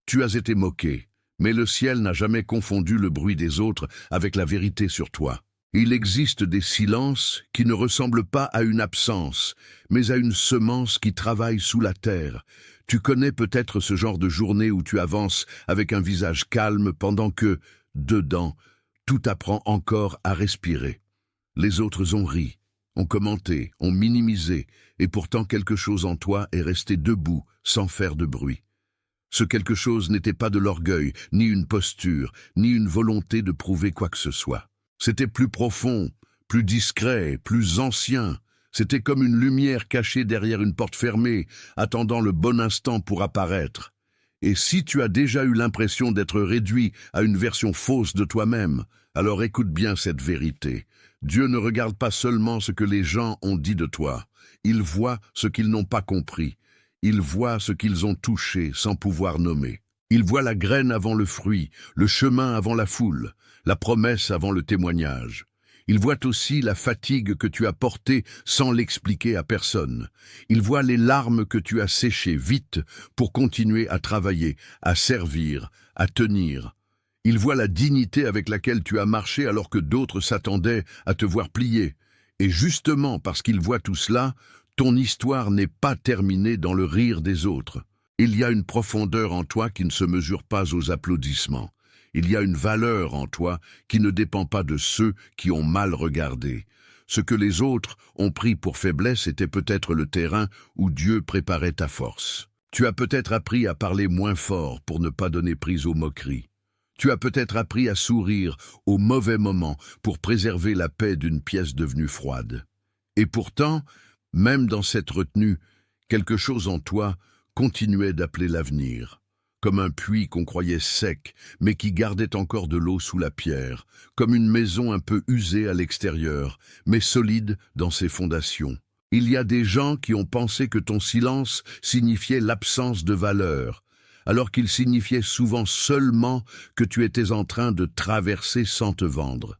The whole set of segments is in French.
Tu as été moqué, mais le ciel n'a jamais confondu le bruit des autres avec la vérité sur toi. Il existe des silences qui ne ressemblent pas à une absence, mais à une semence qui travaille sous la terre. Tu connais peut-être ce genre de journée où tu avances avec un visage calme pendant que, dedans, tout apprend encore à respirer. Les autres ont ri, ont commenté, ont minimisé, et pourtant quelque chose en toi est resté debout, sans faire de bruit. Ce quelque chose n'était pas de l'orgueil, ni une posture, ni une volonté de prouver quoi que ce soit. C'était plus profond, plus discret, plus ancien. C'était comme une lumière cachée derrière une porte fermée, attendant le bon instant pour apparaître. Et si tu as déjà eu l'impression d'être réduit à une version fausse de toi-même, alors écoute bien cette vérité. Dieu ne regarde pas seulement ce que les gens ont dit de toi. Il voit ce qu'ils n'ont pas compris. Il voit ce qu'ils ont touché sans pouvoir nommer. Il voit la graine avant le fruit, le chemin avant la foule, la promesse avant le témoignage. Il voit aussi la fatigue que tu as portée sans l'expliquer à personne. Il voit les larmes que tu as séchées vite pour continuer à travailler, à servir, à tenir. Il voit la dignité avec laquelle tu as marché alors que d'autres s'attendaient à te voir plier. Et justement parce qu'il voit tout cela, ton histoire n'est pas terminée dans le rire des autres. Il y a une profondeur en toi qui ne se mesure pas aux applaudissements. Il y a une valeur en toi qui ne dépend pas de ceux qui ont mal regardé. Ce que les autres ont pris pour faiblesse était peut-être le terrain où Dieu préparait ta force. Tu as peut-être appris à parler moins fort pour ne pas donner prise aux moqueries. Tu as peut-être appris à sourire au mauvais moment pour préserver la paix d'une pièce devenue froide. Et pourtant, même dans cette retenue, quelque chose en toi continuait d'appeler l'avenir, comme un puits qu'on croyait sec, mais qui gardait encore de l'eau sous la pierre, comme une maison un peu usée à l'extérieur, mais solide dans ses fondations. Il y a des gens qui ont pensé que ton silence signifiait l'absence de valeur, alors qu'il signifiait souvent seulement que tu étais en train de traverser sans te vendre.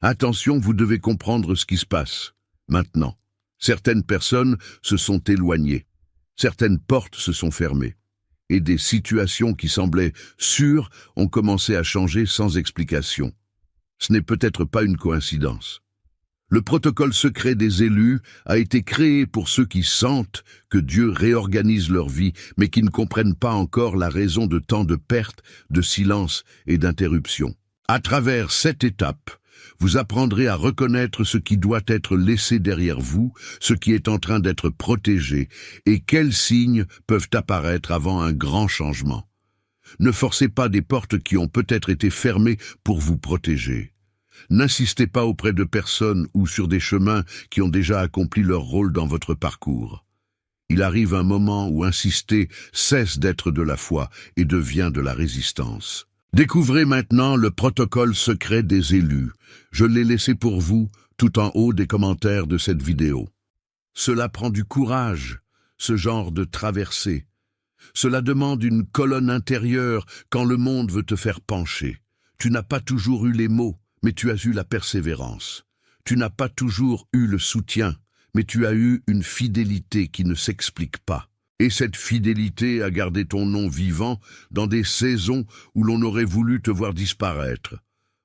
Attention, vous devez comprendre ce qui se passe, maintenant. Certaines personnes se sont éloignées, certaines portes se sont fermées, et des situations qui semblaient sûres ont commencé à changer sans explication. Ce n'est peut-être pas une coïncidence. Le protocole secret des élus a été créé pour ceux qui sentent que Dieu réorganise leur vie, mais qui ne comprennent pas encore la raison de tant de pertes, de silence et d'interruptions. À travers cette étape, vous apprendrez à reconnaître ce qui doit être laissé derrière vous, ce qui est en train d'être protégé, et quels signes peuvent apparaître avant un grand changement. Ne forcez pas des portes qui ont peut-être été fermées pour vous protéger. N'insistez pas auprès de personnes ou sur des chemins qui ont déjà accompli leur rôle dans votre parcours. Il arrive un moment où insister cesse d'être de la foi et devient de la résistance. Découvrez maintenant le protocole secret des élus. Je l'ai laissé pour vous tout en haut des commentaires de cette vidéo. Cela prend du courage, ce genre de traversée. Cela demande une colonne intérieure quand le monde veut te faire pencher. Tu n'as pas toujours eu les mots, mais tu as eu la persévérance. Tu n'as pas toujours eu le soutien, mais tu as eu une fidélité qui ne s'explique pas. Et cette fidélité a gardé ton nom vivant dans des saisons où l'on aurait voulu te voir disparaître.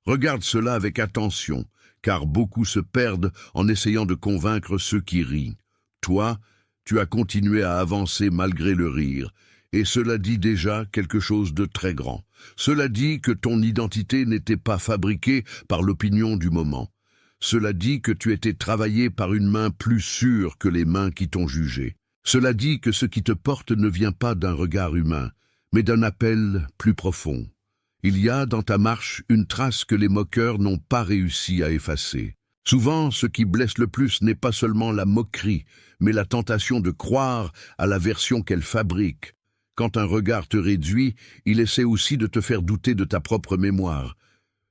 Regarde cela avec attention, car beaucoup se perdent en essayant de convaincre ceux qui rient. Toi, tu as continué à avancer malgré le rire, et cela dit déjà quelque chose de très grand. Cela dit que ton identité n'était pas fabriquée par l'opinion du moment. Cela dit que tu étais travaillé par une main plus sûre que les mains qui t'ont jugé. Cela dit que ce qui te porte ne vient pas d'un regard humain, mais d'un appel plus profond. Il y a dans ta marche une trace que les moqueurs n'ont pas réussi à effacer. Souvent, ce qui blesse le plus n'est pas seulement la moquerie, mais la tentation de croire à la version qu'elle fabrique. Quand un regard te réduit, il essaie aussi de te faire douter de ta propre mémoire.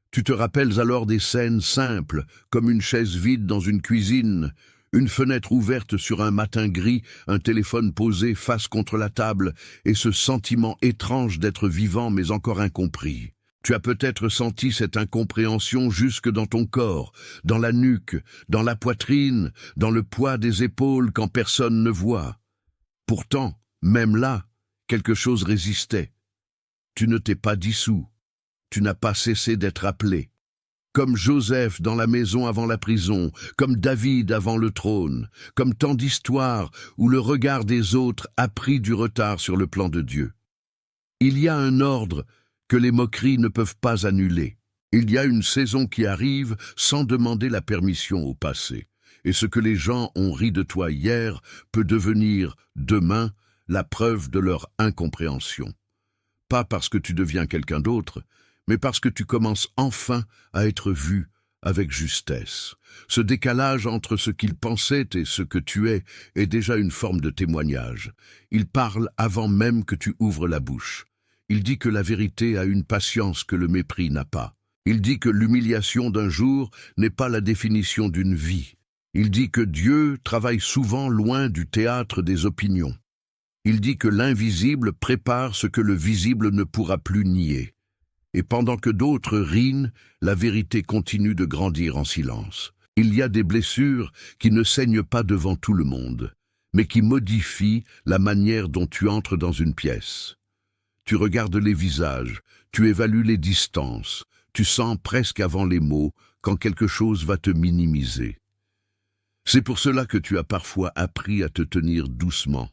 Tu te rappelles alors des scènes simples, comme une chaise vide dans une cuisine, une fenêtre ouverte sur un matin gris, un téléphone posé face contre la table, et ce sentiment étrange d'être vivant mais encore incompris. Tu as peut-être senti cette incompréhension jusque dans ton corps, dans la nuque, dans la poitrine, dans le poids des épaules quand personne ne voit. Pourtant, même là, quelque chose résistait. Tu ne t'es pas dissous. Tu n'as pas cessé d'être appelé. Comme Joseph dans la maison avant la prison, comme David avant le trône, comme tant d'histoires où le regard des autres a pris du retard sur le plan de Dieu. Il y a un ordre que les moqueries ne peuvent pas annuler. Il y a une saison qui arrive sans demander la permission au passé. Et ce que les gens ont ri de toi hier peut devenir, demain, la preuve de leur incompréhension. Pas parce que tu deviens quelqu'un d'autre, mais parce que tu commences enfin à être vu avec justesse. Ce décalage entre ce qu'ils pensaient et ce que tu es est déjà une forme de témoignage. Il parle avant même que tu ouvres la bouche. Il dit que la vérité a une patience que le mépris n'a pas. Il dit que l'humiliation d'un jour n'est pas la définition d'une vie. Il dit que Dieu travaille souvent loin du théâtre des opinions. Il dit que l'invisible prépare ce que le visible ne pourra plus nier. Et pendant que d'autres rient, la vérité continue de grandir en silence. Il y a des blessures qui ne saignent pas devant tout le monde, mais qui modifient la manière dont tu entres dans une pièce. Tu regardes les visages, tu évalues les distances, tu sens presque avant les mots quand quelque chose va te minimiser. C'est pour cela que tu as parfois appris à te tenir doucement,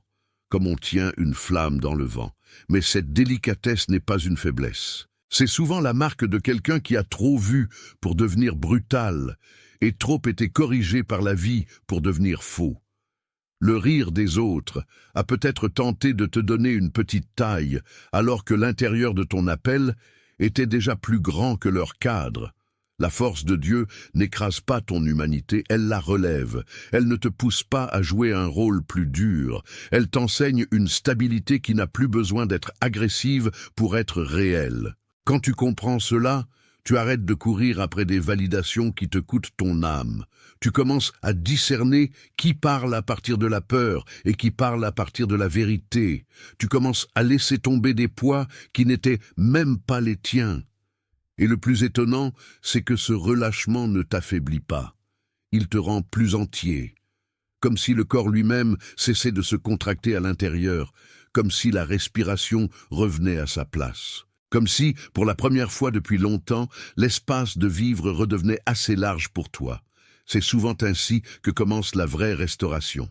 comme on tient une flamme dans le vent. Mais cette délicatesse n'est pas une faiblesse. C'est souvent la marque de quelqu'un qui a trop vu pour devenir brutal et trop été corrigé par la vie pour devenir faux. Le rire des autres a peut-être tenté de te donner une petite taille alors que l'intérieur de ton appel était déjà plus grand que leur cadre. La force de Dieu n'écrase pas ton humanité, elle la relève. Elle ne te pousse pas à jouer un rôle plus dur. Elle t'enseigne une stabilité qui n'a plus besoin d'être agressive pour être réelle. Quand tu comprends cela, tu arrêtes de courir après des validations qui te coûtent ton âme. Tu commences à discerner qui parle à partir de la peur et qui parle à partir de la vérité. Tu commences à laisser tomber des poids qui n'étaient même pas les tiens. Et le plus étonnant, c'est que ce relâchement ne t'affaiblit pas. Il te rend plus entier, comme si le corps lui-même cessait de se contracter à l'intérieur, comme si la respiration revenait à sa place. Comme si, pour la première fois depuis longtemps, l'espace de vivre redevenait assez large pour toi. C'est souvent ainsi que commence la vraie restauration.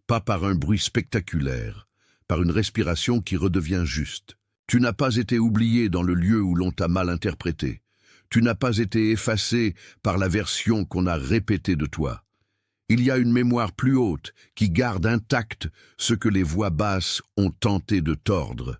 Pas par un bruit spectaculaire, par une respiration qui redevient juste. Tu n'as pas été oublié dans le lieu où l'on t'a mal interprété. Tu n'as pas été effacé par la version qu'on a répétée de toi. Il y a une mémoire plus haute qui garde intact ce que les voix basses ont tenté de tordre.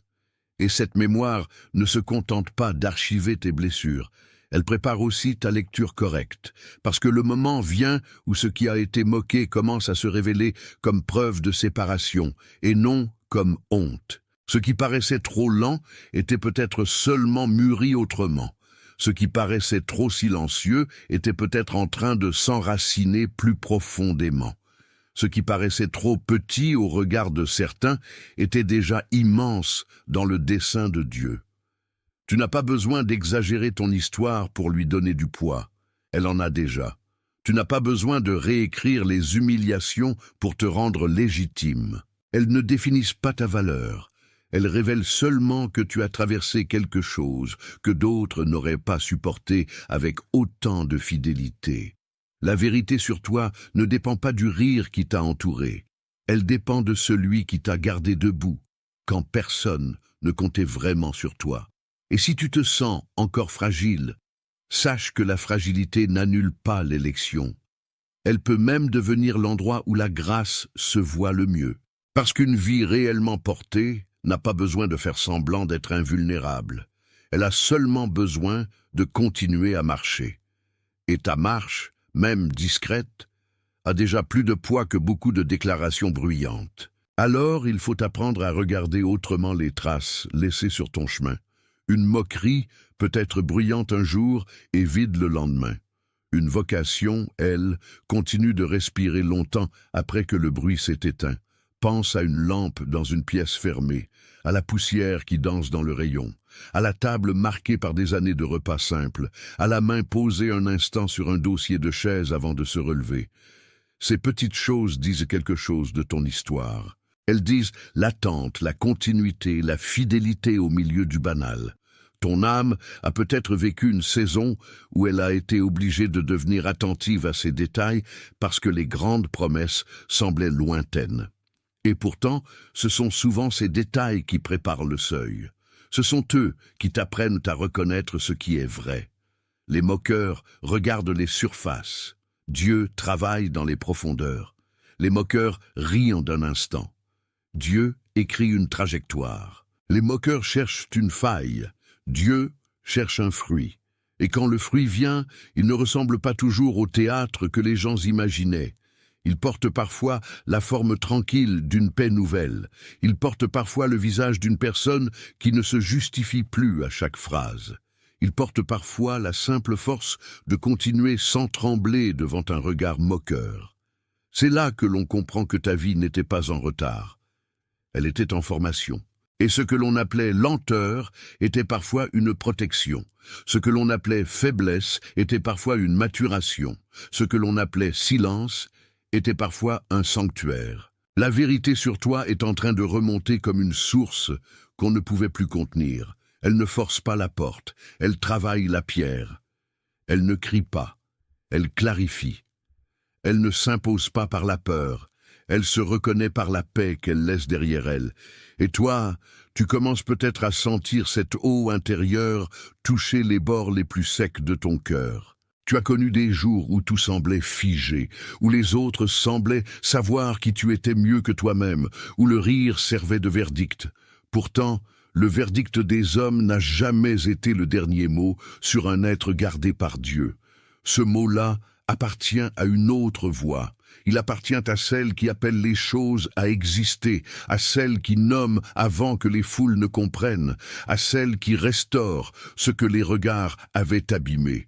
Et cette mémoire ne se contente pas d'archiver tes blessures. Elle prépare aussi ta lecture correcte, parce que le moment vient où ce qui a été moqué commence à se révéler comme preuve de séparation, et non comme honte. Ce qui paraissait trop lent était peut-être seulement mûri autrement. Ce qui paraissait trop silencieux était peut-être en train de s'enraciner plus profondément. Ce qui paraissait trop petit au regard de certains était déjà immense dans le dessein de Dieu. Tu n'as pas besoin d'exagérer ton histoire pour lui donner du poids. Elle en a déjà. Tu n'as pas besoin de réécrire les humiliations pour te rendre légitime. Elles ne définissent pas ta valeur. Elles révèlent seulement que tu as traversé quelque chose que d'autres n'auraient pas supporté avec autant de fidélité. La vérité sur toi ne dépend pas du rire qui t'a entouré. Elle dépend de celui qui t'a gardé debout, quand personne ne comptait vraiment sur toi. Et si tu te sens encore fragile, sache que la fragilité n'annule pas l'élection. Elle peut même devenir l'endroit où la grâce se voit le mieux. Parce qu'une vie réellement portée n'a pas besoin de faire semblant d'être invulnérable. Elle a seulement besoin de continuer à marcher. Et ta marche, même discrète, a déjà plus de poids que beaucoup de déclarations bruyantes. Alors il faut apprendre à regarder autrement les traces laissées sur ton chemin. Une moquerie peut être bruyante un jour et vide le lendemain. Une vocation, elle, continue de respirer longtemps après que le bruit s'est éteint. Pense à une lampe dans une pièce fermée, à la poussière qui danse dans le rayon, à la table marquée par des années de repas simples, à la main posée un instant sur un dossier de chaise avant de se relever. Ces petites choses disent quelque chose de ton histoire. Elles disent l'attente, la continuité, la fidélité au milieu du banal. Ton âme a peut-être vécu une saison où elle a été obligée de devenir attentive à ces détails parce que les grandes promesses semblaient lointaines. Et pourtant, ce sont souvent ces détails qui préparent le seuil. Ce sont eux qui t'apprennent à reconnaître ce qui est vrai. Les moqueurs regardent les surfaces. Dieu travaille dans les profondeurs. Les moqueurs rient en un instant. Dieu écrit une trajectoire. Les moqueurs cherchent une faille. Dieu cherche un fruit. Et quand le fruit vient, il ne ressemble pas toujours au théâtre que les gens imaginaient. Il porte parfois la forme tranquille d'une paix nouvelle. Il porte parfois le visage d'une personne qui ne se justifie plus à chaque phrase. Il porte parfois la simple force de continuer sans trembler devant un regard moqueur. C'est là que l'on comprend que ta vie n'était pas en retard. Elle était en formation. Et ce que l'on appelait lenteur était parfois une protection. Ce que l'on appelait faiblesse était parfois une maturation. Ce que l'on appelait silence était parfois un sanctuaire. La vérité sur toi est en train de remonter comme une source qu'on ne pouvait plus contenir. Elle ne force pas la porte, elle travaille la pierre. Elle ne crie pas, elle clarifie. Elle ne s'impose pas par la peur, elle se reconnaît par la paix qu'elle laisse derrière elle. Et toi, tu commences peut-être à sentir cette eau intérieure toucher les bords les plus secs de ton cœur. Tu as connu des jours où tout semblait figé, où les autres semblaient savoir qui tu étais mieux que toi-même, où le rire servait de verdict. Pourtant, le verdict des hommes n'a jamais été le dernier mot sur un être gardé par Dieu. Ce mot-là appartient à une autre voix. Il appartient à celle qui appelle les choses à exister, à celle qui nomme avant que les foules ne comprennent, à celle qui restaure ce que les regards avaient abîmé.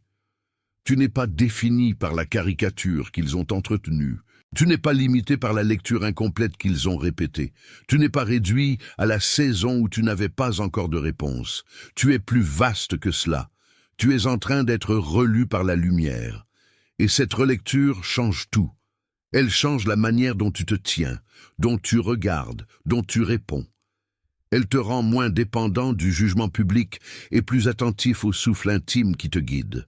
Tu n'es pas défini par la caricature qu'ils ont entretenue. Tu n'es pas limité par la lecture incomplète qu'ils ont répétée. Tu n'es pas réduit à la saison où tu n'avais pas encore de réponse. Tu es plus vaste que cela. Tu es en train d'être relu par la lumière. Et cette relecture change tout. Elle change la manière dont tu te tiens, dont tu regardes, dont tu réponds. Elle te rend moins dépendant du jugement public et plus attentif au souffle intime qui te guide.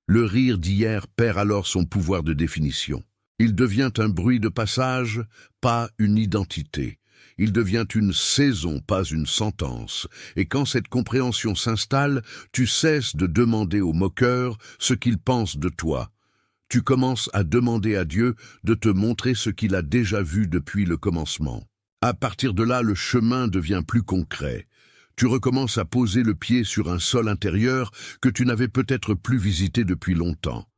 Le rire d'hier perd alors son pouvoir de définition. Il devient un bruit de passage, pas une identité. Il devient une saison, pas une sentence. Et quand cette compréhension s'installe, tu cesses de demander aux moqueurs ce qu'ils pensent de toi. Tu commences à demander à Dieu de te montrer ce qu'il a déjà vu depuis le commencement. À partir de là, le chemin devient plus concret. Tu recommences à poser le pied sur un sol intérieur que tu n'avais peut-être plus visité depuis longtemps.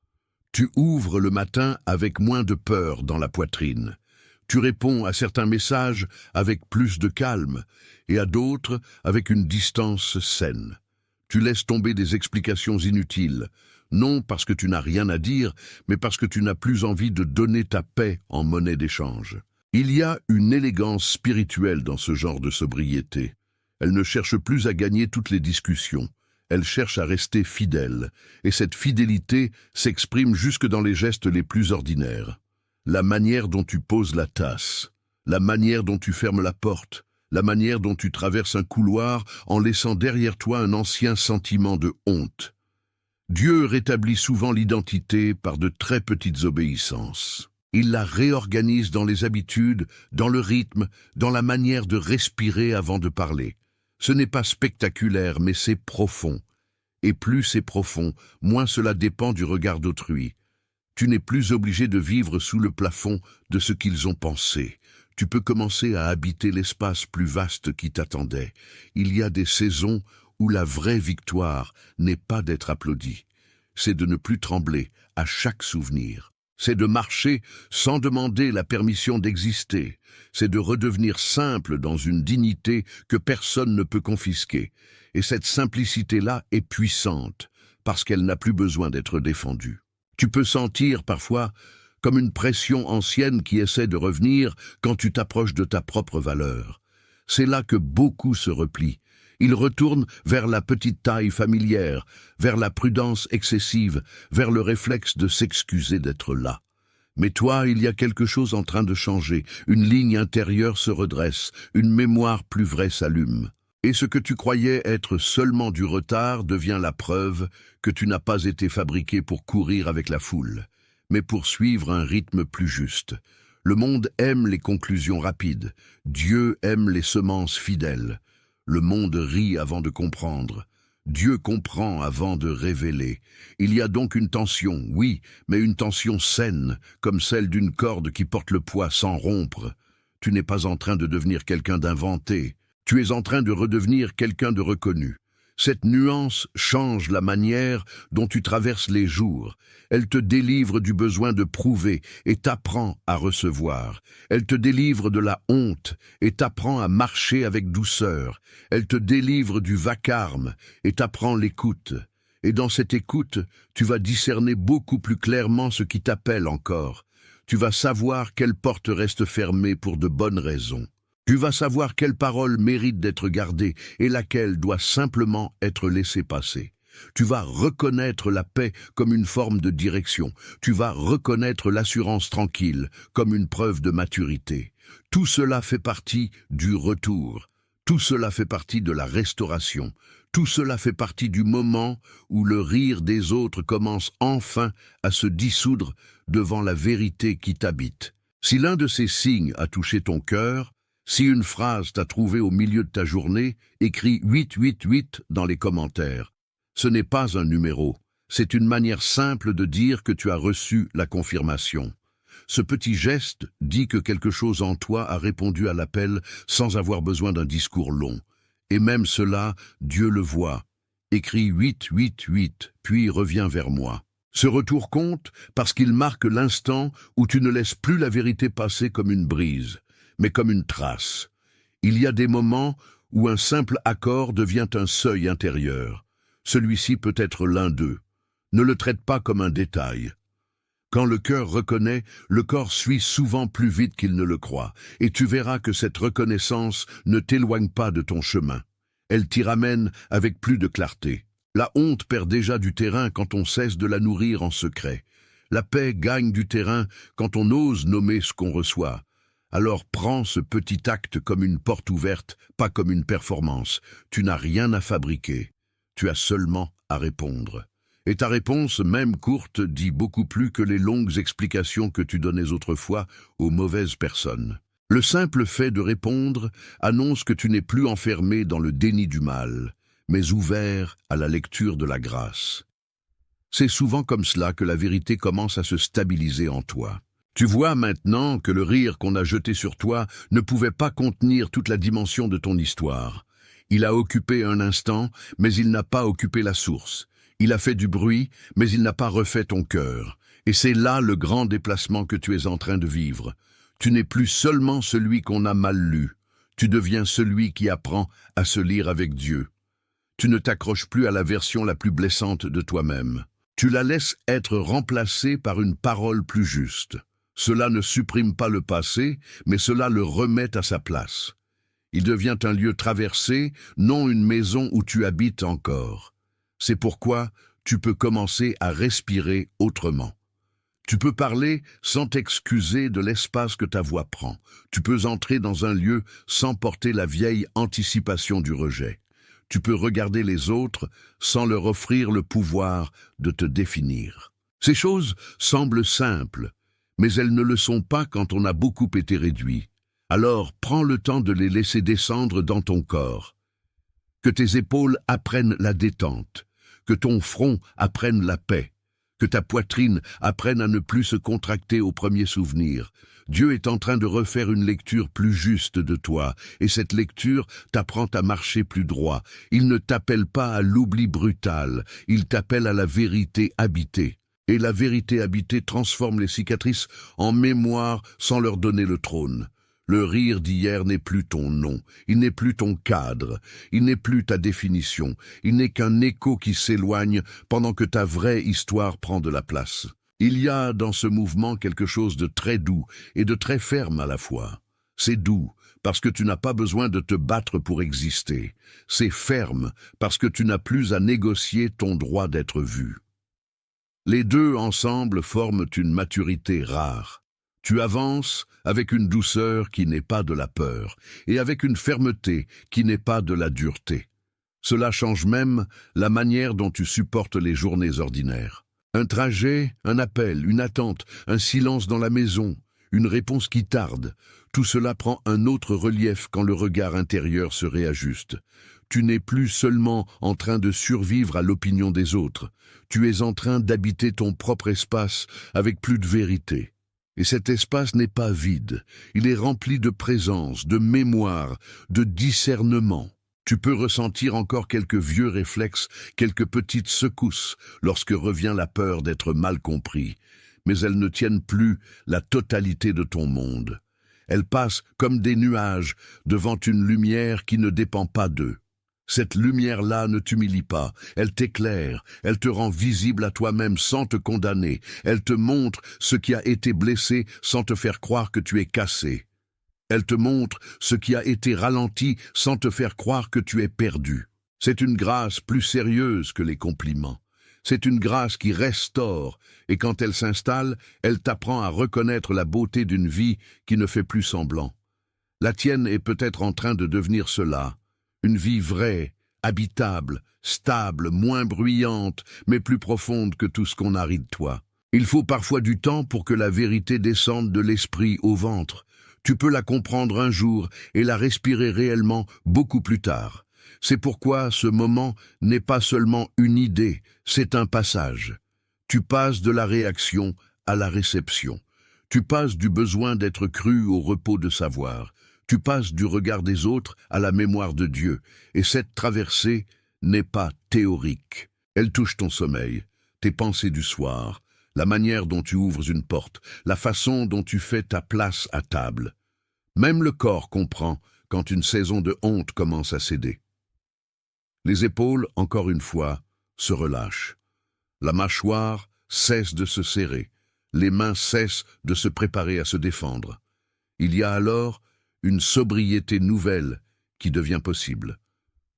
Tu ouvres le matin avec moins de peur dans la poitrine. Tu réponds à certains messages avec plus de calme et à d'autres avec une distance saine. Tu laisses tomber des explications inutiles, non parce que tu n'as rien à dire, mais parce que tu n'as plus envie de donner ta paix en monnaie d'échange. Il y a une élégance spirituelle dans ce genre de sobriété. Elle ne cherche plus à gagner toutes les discussions. Elle cherche à rester fidèle. Et cette fidélité s'exprime jusque dans les gestes les plus ordinaires. La manière dont tu poses la tasse, la manière dont tu fermes la porte, la manière dont tu traverses un couloir en laissant derrière toi un ancien sentiment de honte. Dieu rétablit souvent l'identité par de très petites obéissances. Il la réorganise dans les habitudes, dans le rythme, dans la manière de respirer avant de parler. Ce n'est pas spectaculaire, mais c'est profond. Et plus c'est profond, moins cela dépend du regard d'autrui. Tu n'es plus obligé de vivre sous le plafond de ce qu'ils ont pensé. Tu peux commencer à habiter l'espace plus vaste qui t'attendait. Il y a des saisons où la vraie victoire n'est pas d'être applaudi. C'est de ne plus trembler à chaque souvenir. C'est de marcher sans demander la permission d'exister. C'est de redevenir simple dans une dignité que personne ne peut confisquer. Et cette simplicité-là est puissante, parce qu'elle n'a plus besoin d'être défendue. Tu peux sentir parfois comme une pression ancienne qui essaie de revenir quand tu t'approches de ta propre valeur. C'est là que beaucoup se replient. Ils retournent vers la petite taille familière, vers la prudence excessive, vers le réflexe de s'excuser d'être là. Mais toi, il y a quelque chose en train de changer, une ligne intérieure se redresse, une mémoire plus vraie s'allume. Et ce que tu croyais être seulement du retard devient la preuve que tu n'as pas été fabriqué pour courir avec la foule, mais pour suivre un rythme plus juste. Le monde aime les conclusions rapides, Dieu aime les semences fidèles. Le monde rit avant de comprendre. Dieu comprend avant de révéler. Il y a donc une tension, oui, mais une tension saine, comme celle d'une corde qui porte le poids sans rompre. Tu n'es pas en train de devenir quelqu'un d'inventé, tu es en train de redevenir quelqu'un de reconnu. Cette nuance change la manière dont tu traverses les jours. Elle te délivre du besoin de prouver et t'apprend à recevoir. Elle te délivre de la honte et t'apprend à marcher avec douceur. Elle te délivre du vacarme et t'apprend l'écoute. Et dans cette écoute, tu vas discerner beaucoup plus clairement ce qui t'appelle encore. Tu vas savoir quelle porte reste fermée pour de bonnes raisons. Tu vas savoir quelle parole mérite d'être gardée et laquelle doit simplement être laissée passer. Tu vas reconnaître la paix comme une forme de direction. Tu vas reconnaître l'assurance tranquille comme une preuve de maturité. Tout cela fait partie du retour. Tout cela fait partie de la restauration. Tout cela fait partie du moment où le rire des autres commence enfin à se dissoudre devant la vérité qui t'habite. Si l'un de ces signes a touché ton cœur, si une phrase t'a trouvé au milieu de ta journée, écris 888 dans les commentaires. Ce n'est pas un numéro, c'est une manière simple de dire que tu as reçu la confirmation. Ce petit geste dit que quelque chose en toi a répondu à l'appel sans avoir besoin d'un discours long. Et même cela, Dieu le voit. Écris 888, puis reviens vers moi. Ce retour compte parce qu'il marque l'instant où tu ne laisses plus la vérité passer comme une brise, mais comme une trace. Il y a des moments où un simple accord devient un seuil intérieur. Celui-ci peut être l'un d'eux. Ne le traite pas comme un détail. Quand le cœur reconnaît, le corps suit souvent plus vite qu'il ne le croit, et tu verras que cette reconnaissance ne t'éloigne pas de ton chemin. Elle t'y ramène avec plus de clarté. La honte perd déjà du terrain quand on cesse de la nourrir en secret. La paix gagne du terrain quand on ose nommer ce qu'on reçoit. Alors prends ce petit acte comme une porte ouverte, pas comme une performance. Tu n'as rien à fabriquer, tu as seulement à répondre. Et ta réponse, même courte, dit beaucoup plus que les longues explications que tu donnais autrefois aux mauvaises personnes. Le simple fait de répondre annonce que tu n'es plus enfermé dans le déni du mal, mais ouvert à la lecture de la grâce. C'est souvent comme cela que la vérité commence à se stabiliser en toi. Tu vois maintenant que le rire qu'on a jeté sur toi ne pouvait pas contenir toute la dimension de ton histoire. Il a occupé un instant, mais il n'a pas occupé la source. Il a fait du bruit, mais il n'a pas refait ton cœur. Et c'est là le grand déplacement que tu es en train de vivre. Tu n'es plus seulement celui qu'on a mal lu. Tu deviens celui qui apprend à se lire avec Dieu. Tu ne t'accroches plus à la version la plus blessante de toi-même. Tu la laisses être remplacée par une parole plus juste. Cela ne supprime pas le passé, mais cela le remet à sa place. Il devient un lieu traversé, non une maison où tu habites encore. C'est pourquoi tu peux commencer à respirer autrement. Tu peux parler sans t'excuser de l'espace que ta voix prend. Tu peux entrer dans un lieu sans porter la vieille anticipation du rejet. Tu peux regarder les autres sans leur offrir le pouvoir de te définir. Ces choses semblent simples, mais elles ne le sont pas quand on a beaucoup été réduit. Alors prends le temps de les laisser descendre dans ton corps. Que tes épaules apprennent la détente, que ton front apprenne la paix, que ta poitrine apprenne à ne plus se contracter au premier souvenir. Dieu est en train de refaire une lecture plus juste de toi, et cette lecture t'apprend à marcher plus droit. Il ne t'appelle pas à l'oubli brutal, il t'appelle à la vérité habitée. Et la vérité habitée transforme les cicatrices en mémoire sans leur donner le trône. Le rire d'hier n'est plus ton nom, il n'est plus ton cadre, il n'est plus ta définition, il n'est qu'un écho qui s'éloigne pendant que ta vraie histoire prend de la place. Il y a dans ce mouvement quelque chose de très doux et de très ferme à la fois. C'est doux parce que tu n'as pas besoin de te battre pour exister. C'est ferme parce que tu n'as plus à négocier ton droit d'être vu. Les deux ensemble forment une maturité rare. Tu avances avec une douceur qui n'est pas de la peur, et avec une fermeté qui n'est pas de la dureté. Cela change même la manière dont tu supportes les journées ordinaires. Un trajet, un appel, une attente, un silence dans la maison, une réponse qui tarde, tout cela prend un autre relief quand le regard intérieur se réajuste. Tu n'es plus seulement en train de survivre à l'opinion des autres, tu es en train d'habiter ton propre espace avec plus de vérité. Et cet espace n'est pas vide, il est rempli de présence, de mémoire, de discernement. Tu peux ressentir encore quelques vieux réflexes, quelques petites secousses, lorsque revient la peur d'être mal compris. Mais elles ne tiennent plus la totalité de ton monde. Elles passent comme des nuages devant une lumière qui ne dépend pas d'eux. Cette lumière-là ne t'humilie pas, elle t'éclaire, elle te rend visible à toi-même sans te condamner, elle te montre ce qui a été blessé sans te faire croire que tu es cassé. Elle te montre ce qui a été ralenti sans te faire croire que tu es perdu. C'est une grâce plus sérieuse que les compliments. C'est une grâce qui restaure, et quand elle s'installe, elle t'apprend à reconnaître la beauté d'une vie qui ne fait plus semblant. La tienne est peut-être en train de devenir cela, une vie vraie, habitable, stable, moins bruyante, mais plus profonde que tout ce qu'on a ri de toi. Il faut parfois du temps pour que la vérité descende de l'esprit au ventre. Tu peux la comprendre un jour et la respirer réellement beaucoup plus tard. C'est pourquoi ce moment n'est pas seulement une idée, c'est un passage. Tu passes de la réaction à la réception. Tu passes du besoin d'être cru au repos de savoir. Tu passes du regard des autres à la mémoire de Dieu. Et cette traversée n'est pas théorique. Elle touche ton sommeil, tes pensées du soir, la manière dont tu ouvres une porte, la façon dont tu fais ta place à table. Même le corps comprend quand une saison de honte commence à céder. Les épaules, encore une fois, se relâchent. La mâchoire cesse de se serrer. Les mains cessent de se préparer à se défendre. Il y a alors une sobriété nouvelle qui devient possible.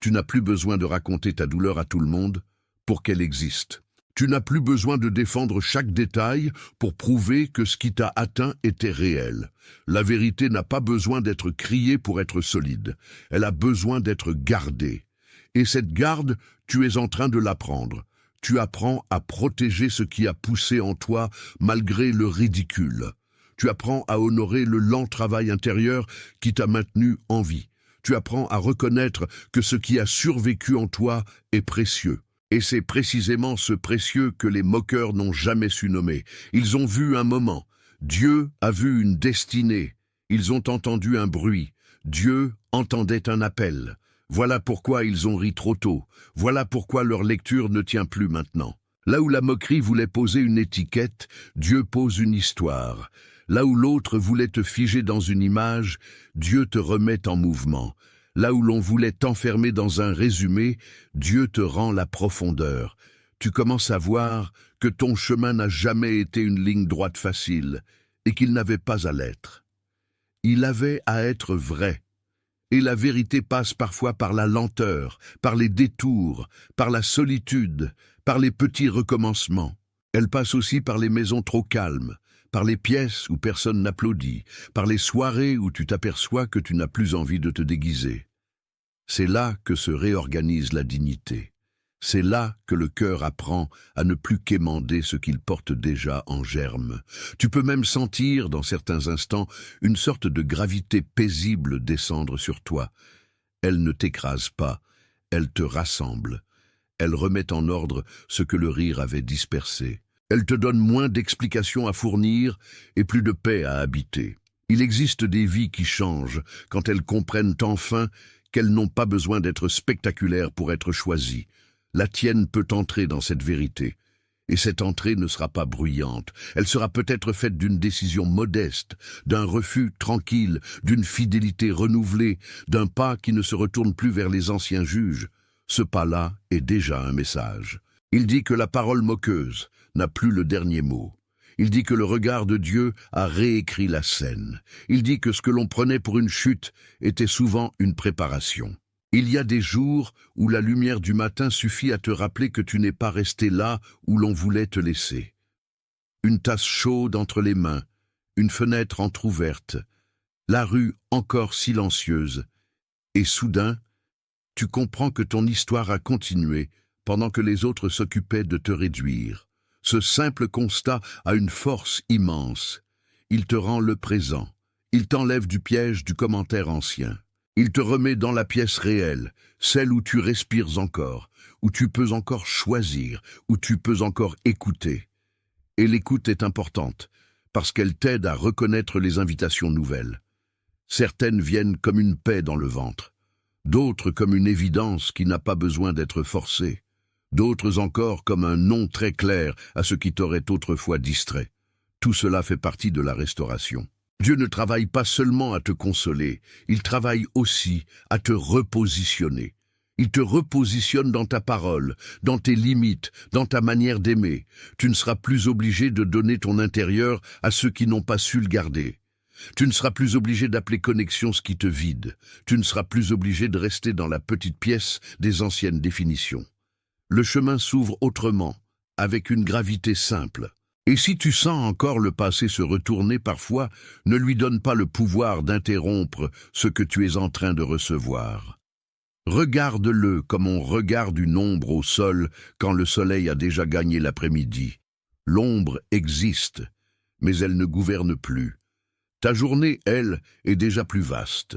Tu n'as plus besoin de raconter ta douleur à tout le monde pour qu'elle existe. Tu n'as plus besoin de défendre chaque détail pour prouver que ce qui t'a atteint était réel. La vérité n'a pas besoin d'être criée pour être solide. Elle a besoin d'être gardée. Et cette garde, tu es en train de l'apprendre. Tu apprends à protéger ce qui a poussé en toi malgré le ridicule. Tu apprends à honorer le lent travail intérieur qui t'a maintenu en vie. Tu apprends à reconnaître que ce qui a survécu en toi est précieux. Et c'est précisément ce précieux que les moqueurs n'ont jamais su nommer. Ils ont vu un moment. Dieu a vu une destinée. Ils ont entendu un bruit. Dieu entendait un appel. Voilà pourquoi ils ont ri trop tôt. Voilà pourquoi leur lecture ne tient plus maintenant. Là où la moquerie voulait poser une étiquette, Dieu pose une histoire. Là où l'autre voulait te figer dans une image, Dieu te remet en mouvement. Là où l'on voulait t'enfermer dans un résumé, Dieu te rend la profondeur. Tu commences à voir que ton chemin n'a jamais été une ligne droite facile et qu'il n'avait pas à l'être. Il avait à être vrai. Et la vérité passe parfois par la lenteur, par les détours, par la solitude, par les petits recommencements. Elle passe aussi par les maisons trop calmes, par les pièces où personne n'applaudit, par les soirées où tu t'aperçois que tu n'as plus envie de te déguiser. C'est là que se réorganise la dignité. C'est là que le cœur apprend à ne plus quémander ce qu'il porte déjà en germe. Tu peux même sentir, dans certains instants, une sorte de gravité paisible descendre sur toi. Elle ne t'écrase pas, elle te rassemble. Elle remet en ordre ce que le rire avait dispersé. Elle te donne moins d'explications à fournir et plus de paix à habiter. Il existe des vies qui changent quand elles comprennent enfin qu'elles n'ont pas besoin d'être spectaculaires pour être choisies. La tienne peut entrer dans cette vérité. Et cette entrée ne sera pas bruyante. Elle sera peut-être faite d'une décision modeste, d'un refus tranquille, d'une fidélité renouvelée, d'un pas qui ne se retourne plus vers les anciens juges. Ce pas-là est déjà un message. Il dit que la parole moqueuse n'a plus le dernier mot. Il dit que le regard de Dieu a réécrit la scène. Il dit que ce que l'on prenait pour une chute était souvent une préparation. Il y a des jours où la lumière du matin suffit à te rappeler que tu n'es pas resté là où l'on voulait te laisser. Une tasse chaude entre les mains, une fenêtre entr'ouverte, la rue encore silencieuse, et soudain, tu comprends que ton histoire a continué pendant que les autres s'occupaient de te réduire. Ce simple constat a une force immense. Il te rend le présent. Il t'enlève du piège du commentaire ancien. Il te remet dans la pièce réelle, celle où tu respires encore, où tu peux encore choisir, où tu peux encore écouter. Et l'écoute est importante, parce qu'elle t'aide à reconnaître les invitations nouvelles. Certaines viennent comme une paix dans le ventre, d'autres comme une évidence qui n'a pas besoin d'être forcée, d'autres encore comme un non très clair à ce qui t'aurait autrefois distrait. Tout cela fait partie de la restauration. Dieu ne travaille pas seulement à te consoler, il travaille aussi à te repositionner. Il te repositionne dans ta parole, dans tes limites, dans ta manière d'aimer. Tu ne seras plus obligé de donner ton intérieur à ceux qui n'ont pas su le garder. Tu ne seras plus obligé d'appeler connexion ce qui te vide. Tu ne seras plus obligé de rester dans la petite pièce des anciennes définitions. Le chemin s'ouvre autrement, avec une gravité simple. Et si tu sens encore le passé se retourner parfois, ne lui donne pas le pouvoir d'interrompre ce que tu es en train de recevoir. Regarde-le comme on regarde une ombre au sol quand le soleil a déjà gagné l'après-midi. L'ombre existe, mais elle ne gouverne plus. Ta journée, elle, est déjà plus vaste.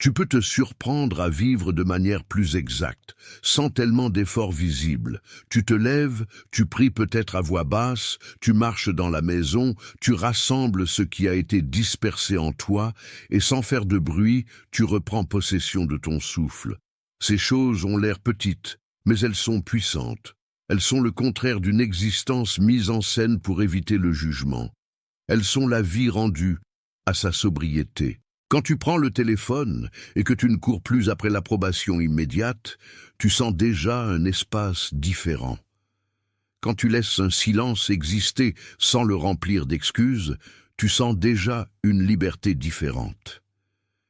Tu peux te surprendre à vivre de manière plus exacte, sans tellement d'efforts visibles. Tu te lèves, tu pries peut-être à voix basse, tu marches dans la maison, tu rassembles ce qui a été dispersé en toi, et sans faire de bruit, tu reprends possession de ton souffle. Ces choses ont l'air petites, mais elles sont puissantes. Elles sont le contraire d'une existence mise en scène pour éviter le jugement. Elles sont la vie rendue à sa sobriété. Quand tu prends le téléphone et que tu ne cours plus après l'approbation immédiate, tu sens déjà un espace différent. Quand tu laisses un silence exister sans le remplir d'excuses, tu sens déjà une liberté différente.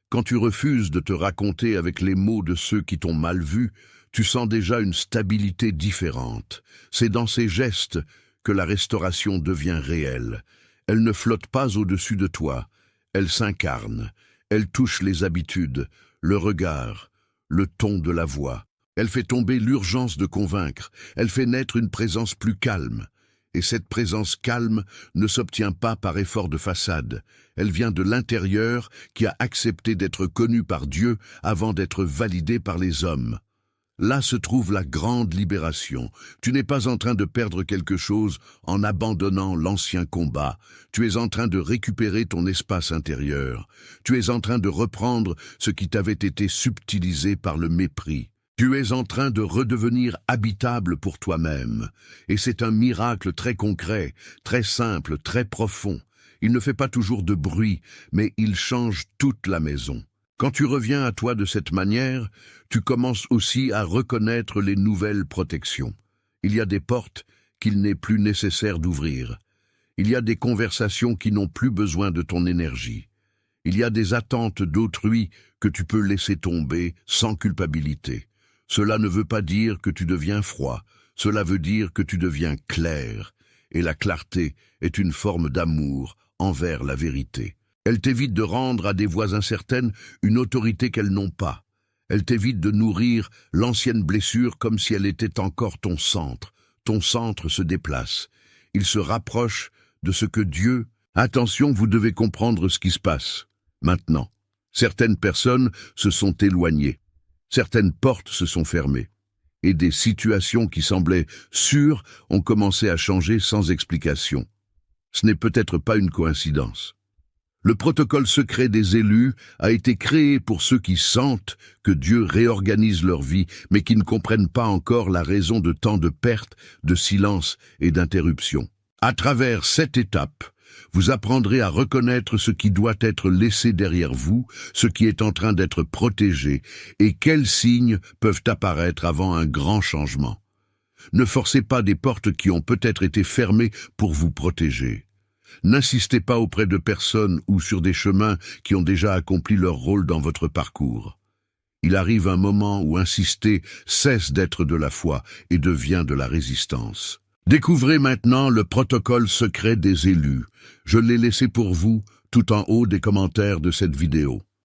Quand tu refuses de te raconter avec les mots de ceux qui t'ont mal vu, tu sens déjà une stabilité différente. C'est dans ces gestes que la restauration devient réelle. Elle ne flotte pas au-dessus de toi, elle s'incarne. Elle touche les habitudes, le regard, le ton de la voix. Elle fait tomber l'urgence de convaincre. Elle fait naître une présence plus calme. Et cette présence calme ne s'obtient pas par effort de façade. Elle vient de l'intérieur qui a accepté d'être connu par Dieu avant d'être validé par les hommes. Là se trouve la grande libération. Tu n'es pas en train de perdre quelque chose en abandonnant l'ancien combat. Tu es en train de récupérer ton espace intérieur. Tu es en train de reprendre ce qui t'avait été subtilisé par le mépris. Tu es en train de redevenir habitable pour toi-même. Et c'est un miracle très concret, très simple, très profond. Il ne fait pas toujours de bruit, mais il change toute la maison. Quand tu reviens à toi de cette manière, tu commences aussi à reconnaître les nouvelles protections. Il y a des portes qu'il n'est plus nécessaire d'ouvrir. Il y a des conversations qui n'ont plus besoin de ton énergie. Il y a des attentes d'autrui que tu peux laisser tomber sans culpabilité. Cela ne veut pas dire que tu deviens froid, cela veut dire que tu deviens clair. Et la clarté est une forme d'amour envers la vérité. Elle t'évite de rendre à des voix incertaines une autorité qu'elles n'ont pas. Elle t'évite de nourrir l'ancienne blessure comme si elle était encore ton centre. Ton centre se déplace. Il se rapproche de ce que Dieu... Attention, vous devez comprendre ce qui se passe. Maintenant, certaines personnes se sont éloignées. Certaines portes se sont fermées. Et des situations qui semblaient sûres ont commencé à changer sans explication. Ce n'est peut-être pas une coïncidence. Le protocole secret des élus a été créé pour ceux qui sentent que Dieu réorganise leur vie, mais qui ne comprennent pas encore la raison de tant de pertes, de silence et d'interruptions. À travers cette étape, vous apprendrez à reconnaître ce qui doit être laissé derrière vous, ce qui est en train d'être protégé, et quels signes peuvent apparaître avant un grand changement. Ne forcez pas des portes qui ont peut-être été fermées pour vous protéger. N'insistez pas auprès de personnes ou sur des chemins qui ont déjà accompli leur rôle dans votre parcours. Il arrive un moment où insister cesse d'être de la foi et devient de la résistance. Découvrez maintenant le protocole secret des élus. Je l'ai laissé pour vous, tout en haut des commentaires de cette vidéo.